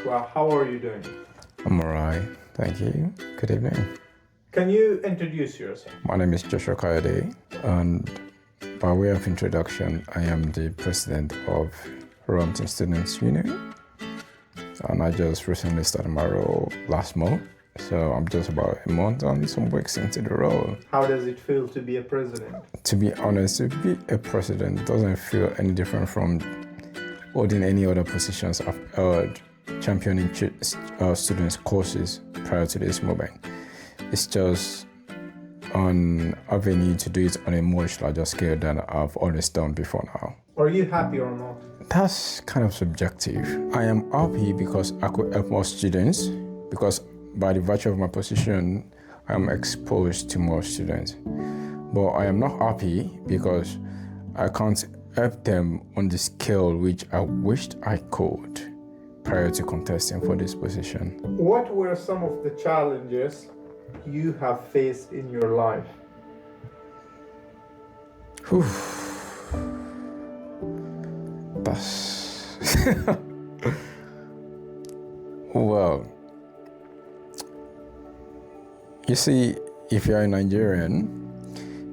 Joshua. How are you doing? I'm alright, thank you. Good evening. Can you introduce yourself? My name is Joshua Kayode, and by way of introduction, I am the president of Rompton Students Union, and I just recently started my role last month. So I'm just about a month and some weeks into the role. How does it feel to be a president? To be honest, to be a president doesn't feel any different from holding any other positions I've held, championing students' courses prior to this moment. It's just an avenue to do it on a much larger scale than I've always done before now. Are you happy or not? That's kind of subjective. I am happy because I could help more students, because by the virtue of my position, I am exposed to more students. But I am not happy because I can't help them on the scale which I wished I could prior to contesting for this position. What were some of the challenges you have faced in your life? That's well, you see, if you're a Nigerian,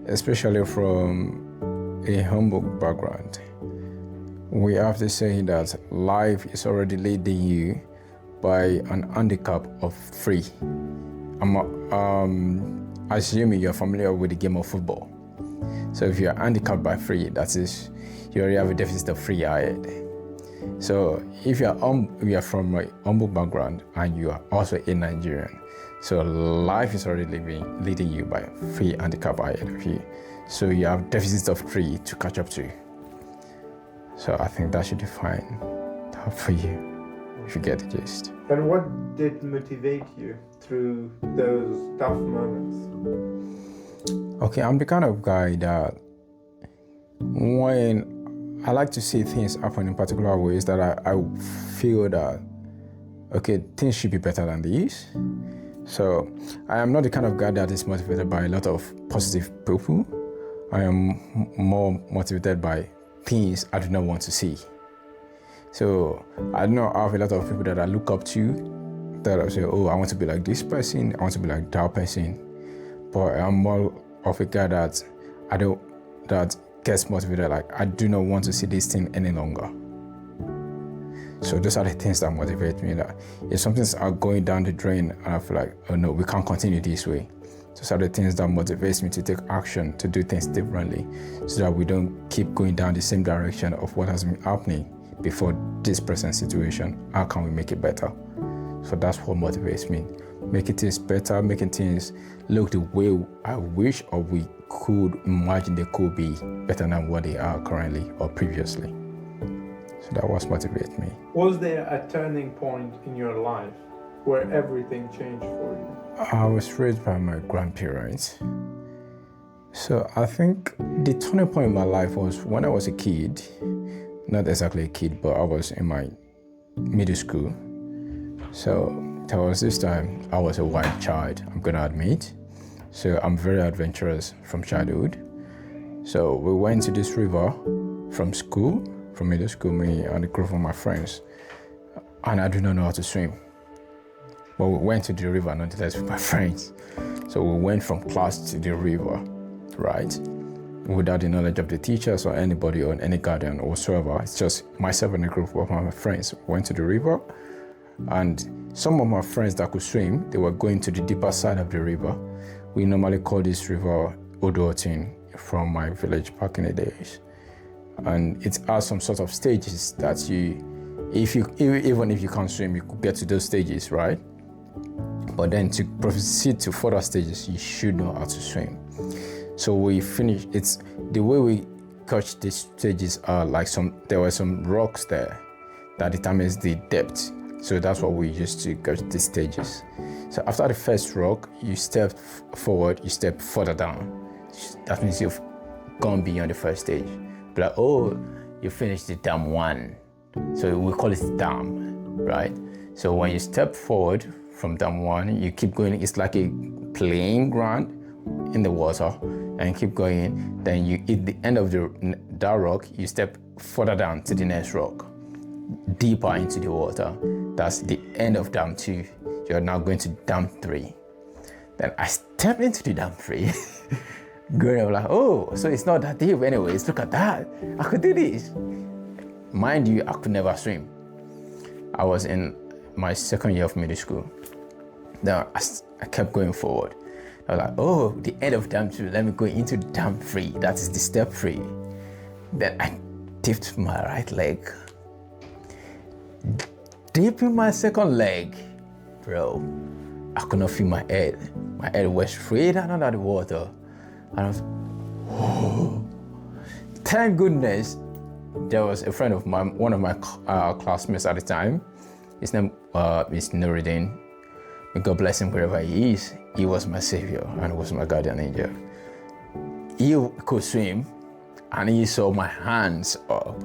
especially from a humble background, we have to say that life is already leading you by an handicap of 3. I'm assuming you're familiar with the game of football. So if you're handicapped by 3, that is, you already have a deficit of 3 ahead. So if you're from a humble background and you are also a Nigerian, so life is already leading you by 3 handicap ahead of you. So you have deficits of 3 to catch up to. So I think that should define that for you, if you get the gist. And what did motivate you through those tough moments? Okay, I'm the kind of guy that when I like to see things happen in particular ways that I feel that, okay, things should be better than these. So I am not the kind of guy that is motivated by a lot of positive people. I am more motivated by things I do not want to see. So I do not have a lot of people that I look up to, that I say, oh, I want to be like this person, I want to be like that person. But I'm more of a guy that gets motivated, like I do not want to see this thing any longer. So those are the things that motivate me. That if something's going down the drain and I feel like, oh no, we can't continue this way. Those are the things that motivates me to take action, to do things differently, so that we don't keep going down the same direction of what has been happening before this present situation. How can we make it better? So that's what motivates me. Making things better, making things look the way I wish or we could imagine they could be better than what they are currently or previously. So that was motivate me. Was there a turning point in your life where everything changed for you? I was raised by my grandparents. So I think the turning point in my life was when I was a kid. Not exactly a kid, but I was in my middle school. So there was this time I was a wild child, I'm gonna admit. So I'm very adventurous from childhood. So we went to this river from school, from middle school, me and a group of my friends. And I do not know how to swim. But we went to the river nonetheless with my friends. So we went from class to the river, right? Without the knowledge of the teachers or anybody or any guardian or whatsoever. It's just myself and a group of my friends went to the river. And some of my friends that could swim, they were going to the deeper side of the river. We normally call this river Odotin from my village back in the days. And it has some sort of stages that even if you can't swim, you could get to those stages, right? But then to proceed to further stages, you should know how to swim. So we finished. It's the way we catch these stages are like there were some rocks there that determines the depth. So that's what we used to catch these stages. So after the first rock, you step forward, you step further down. That means you've gone beyond the first stage. But like, oh, you finished the dam 1. So we call it dam, right? So when you step forward from dam 1, you keep going. It's like a playing ground in the water, and keep going. Then you hit the end of that rock, you step further down to the next rock, deeper into the water. That's the end of dam 2. You're now going to dam 3. Then I stepped into the dam 3. Going up like, oh, so it's not that deep anyways. Look at that. I could do this. Mind you, I could never swim. I was in my second year of middle school. Then I kept going forward. I was like, oh, the end of dam 2. Let me go into dam 3. That is the step 3. Then I dipped my right leg. Dipping my second leg, bro, I could not feel my head. My head was straight out under the water. And I was, whoa. Thank goodness there was a friend of mine, one of my classmates at the time. His name is Nuruddin. May God bless him wherever he is. He was my savior and was my guardian angel. He could swim and he saw my hands up.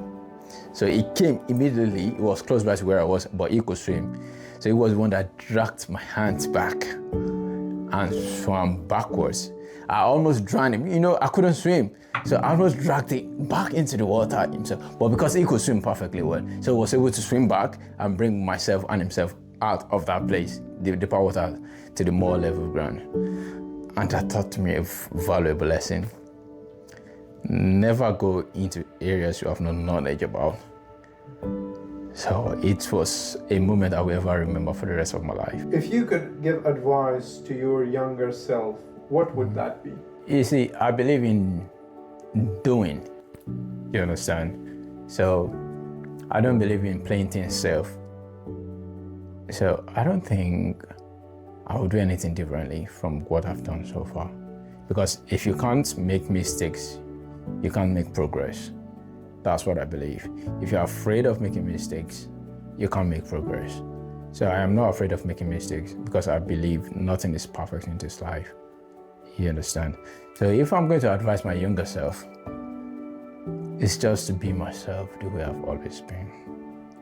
So he came immediately. He was close by to where I was, but he could swim. So he was the one that dragged my hands back and swam backwards. I almost drowned him. You know, I couldn't swim. So I almost dragged him back into the water himself. But because he could swim perfectly well, so he was able to swim back and bring myself and himself out of that place, the deeper water, to the more level ground. And that taught me a valuable lesson. Never go into areas you have no knowledge about. So it was a moment I will ever remember for the rest of my life. If you could give advice to your younger self, what would that be? You see, I believe in doing. You understand? So I don't believe in playing things safe. So I don't think I would do anything differently from what I've done so far. Because if you can't make mistakes, you can't make progress. That's what I believe. If you're afraid of making mistakes, you can't make progress. So I am not afraid of making mistakes because I believe nothing is perfect in this life. You understand? So if I'm going to advise my younger self, it's just to be myself the way I've always been.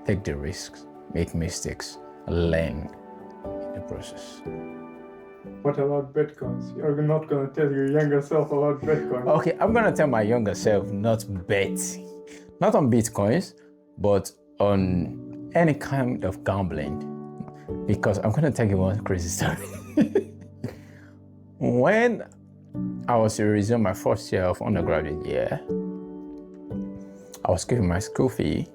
Take the risks, make mistakes, learn in the process. What about Bitcoins? You're not going to tell your younger self about Bitcoin. Okay, I'm going to tell my younger self not to bet. Not on Bitcoins, but on any kind of gambling. Because I'm going to tell you one crazy story. When I was to resume my first year of undergraduate year, I was given my school fee.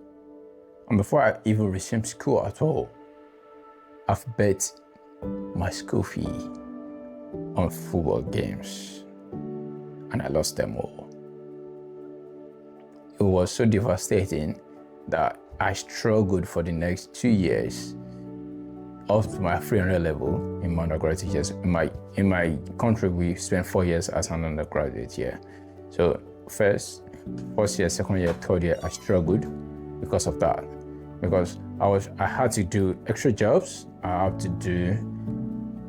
And before I even resumed school at all, I've bet my school fee on football games. And I lost them all. It was so devastating that I struggled for the next 2 years up to my 300 level in my undergraduate years. In my country, we spent 4 years as an undergraduate year. So first year, second year, third year, I struggled because of that. Because I had to do extra jobs, I had to do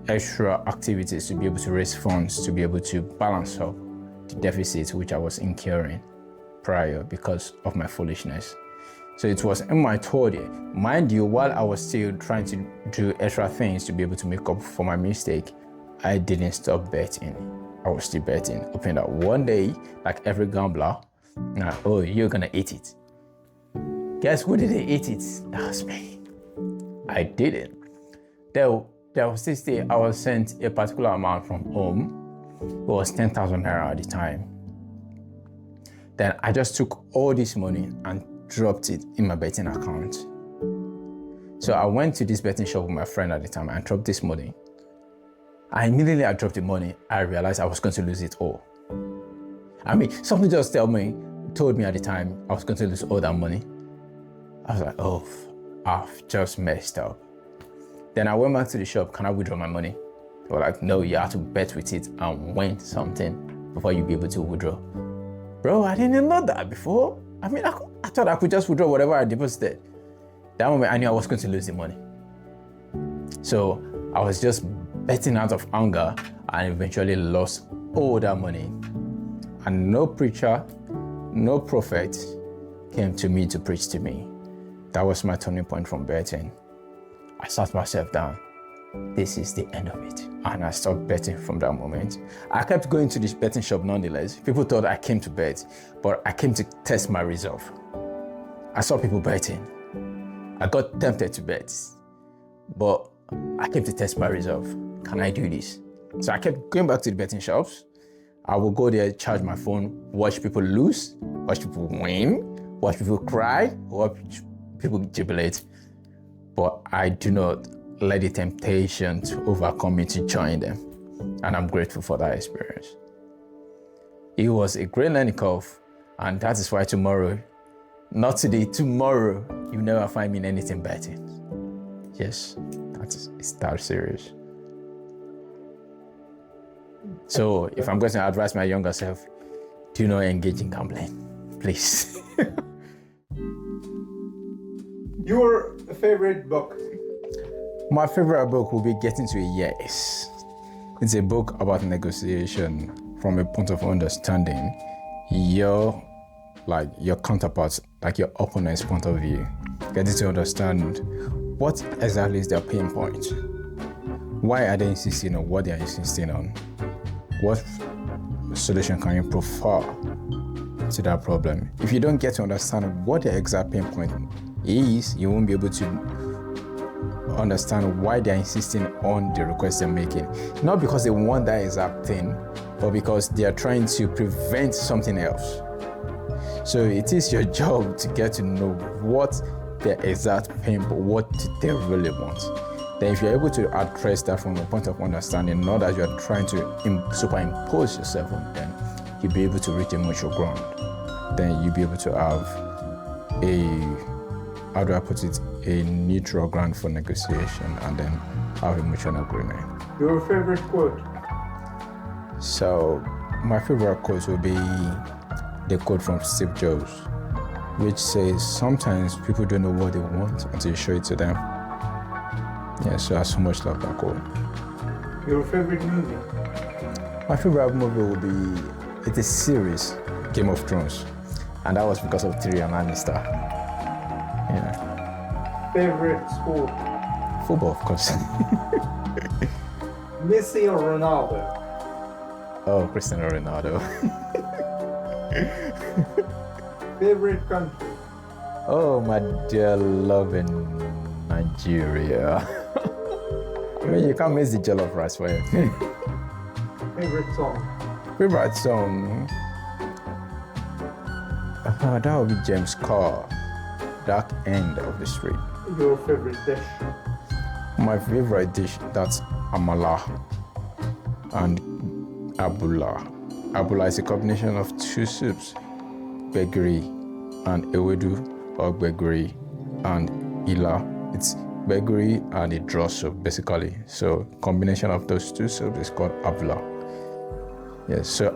extra activities to be able to raise funds, to be able to balance up the deficits which I was incurring prior because of my foolishness. So it was in my third year. Mind you, while I was still trying to do extra things to be able to make up for my mistake, I didn't stop betting. I was still betting, hoping that one day, like every gambler, oh, you're gonna eat it. Guess who didn't eat it? That was me. I didn't. There was this day I was sent a particular amount from home. It was 10,000 naira at the time. Then I just took all this money and dropped it in my betting account. So I went to this betting shop with my friend at the time and dropped this money. Immediately I dropped the money, I realized I was going to lose it all. I mean, something just told me at the time I was going to lose all that money. I was like, oh, I've just messed up. Then I went back to the shop, can I withdraw my money? They were like, no, you have to bet with it and win something before you be able to withdraw. Bro, I didn't know that before. I mean, I thought I could just withdraw whatever I deposited. That moment, I knew I was going to lose the money. So I was just betting out of anger and eventually lost all that money. And no preacher, no prophet came to me to preach to me. That was my turning point from betting. I sat myself down. This is the end of it. And I stopped betting from that moment. I kept going to this betting shop nonetheless. People thought I came to bet, but I came to test my resolve. I saw people betting. I got tempted to bet. but I kept to test my resolve. Can I do this? So I kept going back to the betting shops. I would go there, charge my phone, watch people lose, watch people win, watch people cry, watch people jubilate. But I do not let the temptation to overcome me to join them. And I'm grateful for that experience. It was a great learning curve, and that is why tomorrow, not today, tomorrow, you'll never find me in anything betting. Yes, it's that serious. So if I'm going to advise my younger self, do not engage in gambling, please. Your favorite book? My favorite book will be Getting to a Yes. It's a book about negotiation from a point of understanding your counterparts, like your opponent's point of view. Getting to understand what exactly is their pain point. Why are they insisting on what they are insisting on? What solution can you prefer to that problem? If you don't get to understand what the exact pain point is, you won't be able to understand why they're insisting on the request they're making. Not because they want that exact thing, but because they are trying to prevent something else. So it is your job to get to know what their exact pain, but what they really want. Then if you're able to address that from a point of understanding, not that you're trying to superimpose yourself on them, you'll be able to reach a mutual ground. Then you'll be able to have a neutral ground for negotiation, and then have a mutual agreement. Your favorite quote? So my favorite quote will be the quote from Steve Jobs, which says, sometimes people don't know what they want until you show it to them. Yeah, so I so much love that quote. Your favorite movie? My favorite movie will be, it's a series, Game of Thrones. And that was because of Tyrion Lannister. Yeah. Favorite sport? Football, of course. Messi or Ronaldo? Oh, Cristiano Ronaldo. Favorite country? Oh, my dear loving Nigeria. I mean, you can't miss the jollof rice for it. Favorite song? Favorite song? That would be James Carr, Dark End of the Street. Your favorite dish? My favorite dish, that's amala and abula. Abula is a combination of two soups, gbegiri and ewedu, or gbegiri and ila. It's gbegiri and a draw soup, basically. So combination of those two soups is called abula. Yes, so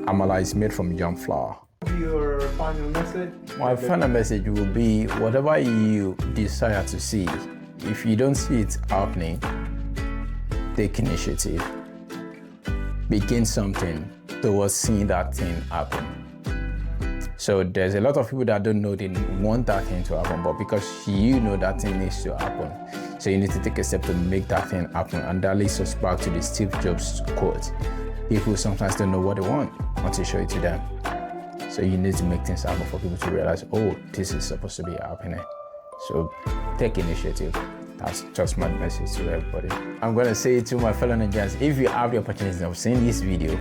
amala is made from yam flour. Your final message? My final message will be, whatever you desire to see, if you don't see it happening, take initiative. Begin something towards seeing that thing happen. So there's a lot of people that don't know they want that thing to happen, but because you know that thing needs to happen, so you need to take a step to make that thing happen. And that leads us back to the Steve Jobs quote. People sometimes don't know what they want until you show it to them. So you need to make things happen for people to realize, oh, this is supposed to be happening. So take initiative. That's just my message to everybody. I'm going to say to my fellow Nigerians, if you have the opportunity of seeing this video,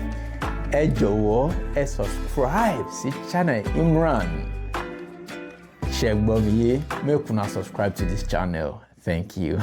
subscribe to the channel Imran. Make una subscribe to this channel. Thank you.